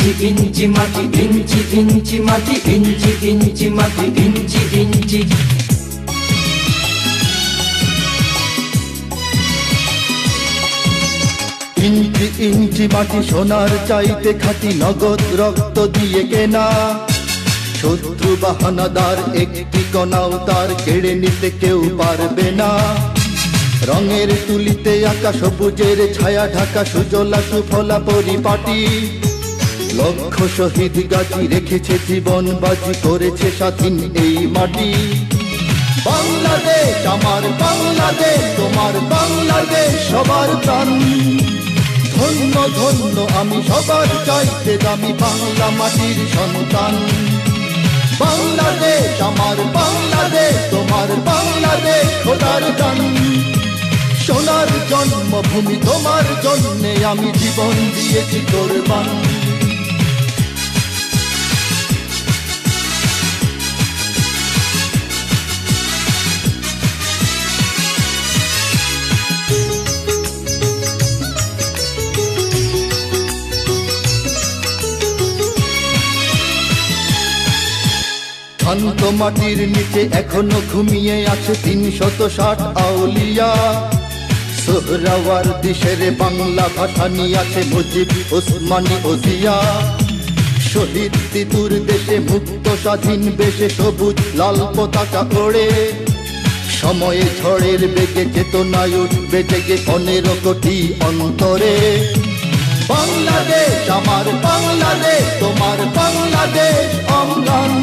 ইঞ্চি ইঞ্চি মাটি, ইঞ্চি ইঞ্চি মাটি, ইঞ্চি ইঞ্চি মাটি, ইঞ্চি ইঞ্চি। ইঞ্চি ইঞ্চি মাটি সোনার চাইতে খাঁটি, নগদ রক্ত দিয়ে কেনা। শত্রু বাহানাদার একটি কণাও তার কেড়ে নিতে কেউ পারবে না। রঙের তুলিতে আঁকা সবুজের ছায়া ঢাকা সুজলা সুফলা পরিপাটি। লক্ষ শহীদ গাজী রেখেছে জীবন বাজি, করেছে স্বাধীন এই মাটি। বাংলাদেশ আমার বাংলাদেশ, তোমার বাংলাদেশ সবার প্রাণ। ধন্য ধন্য আমি সবার চাইতে দামি বাংলা মাটির সন্তান। বাংলাদেশ আমার বাংলাদেশ, তোমার বাংলাদেশ খোদার দান। সোনার জন্মভূমি তোমার জন্যে আমি জীবন দিয়েছি কোরবান। শান্ত মাটির নিচে এখনো ঘুমিয়ে আছে ৩৬০ আউলিয়া। সোহরাওয়ার্দী শেরে বাংলা ভাষা নিয়ে আছে মুজিব, ওসমানী ও জিয়া। শহীদ তিতুর দেশে মুক্ত স্বাধীন বেশে সবুজ লাল পতাকা ওড়ে। সময়ে ঝড়ের বেগে চেতনায় উঠবে জেগে ১৫ কোটি অন্তরে। বাংলাদেশ আমার বাংলাদেশ, তোমার বাংলাদেশ অম্লান।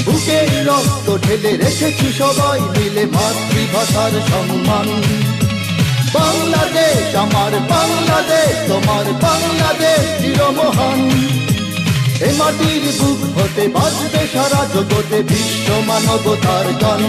বুকের রক্ত ঢেলে রেখেছি সবাই মিলে মাতৃভাষার সম্মান। বাংলাদেশ আমার বাংলাদেশ, তোমার বাংলাদেশ চিরমহান। এ মাটির বুক হতে বাজবে সারা জগতে বিশ্ব মানবতার গান।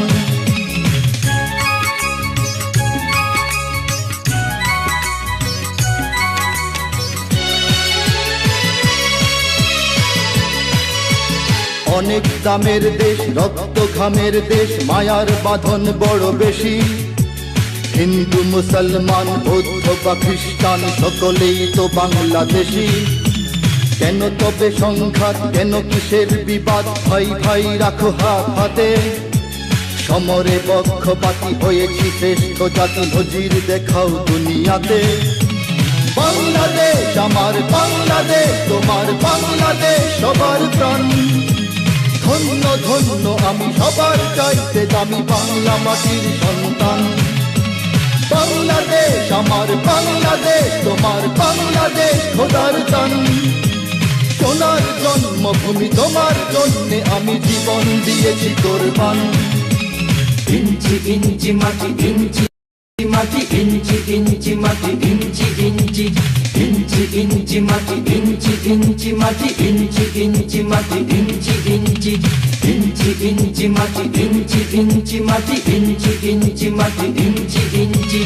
অনেক দামের দেশ, রক্ত ঘামের দেশ, মায়ার বাঁধন বড় বেশি। হিন্দু মুসলমান বৌদ্ধ বা খ্রিস্টান সকলেই তো বাংলাদেশি। কেন তবে সংঘাত, কেন কিসের বিবাদ? ভাই ভাই রাখো হাত হাতে। সমরে পক্ষপাতী হয়েছি শ্রেষ্ঠ জাতি, নজির দেখাও দুনিয়াতে। বাংলাদেশ আমার বাংলাদেশ, তোমার বাংলাদেশ সবার প্রাণ। ধন্য ধন্য আমি সবার চাইতে দামি বাংলা মাটির সন্তান। বাংলাদেশ আমার বাংলাদেশ, তোমার বাংলাদেশ খোদার দান। সোনার জন্মভূমি তোমার জন্যে আমি জীবন দিয়েছি কোরবান। ইঞ্চি ইঞ্চি মাটি, ইঞ্চি মাটি, ইঞ্চি ইঞ্চি মাটি, ইঞ্চি ইঞ্চি। ইঞ্চি ইঞ্চি মাটি, ইঞ্চি ইঞ্চি মাটি, ইঞ্চি ইঞ্চি মাটি, ইঞ্চি ইঞ্চি। ইঞ্চি ইঞ্চি মাটি, ইঞ্চি ইঞ্চি মাটি, ইঞ্চি ইঞ্চি মাটি, ইঞ্চি ইঞ্চি।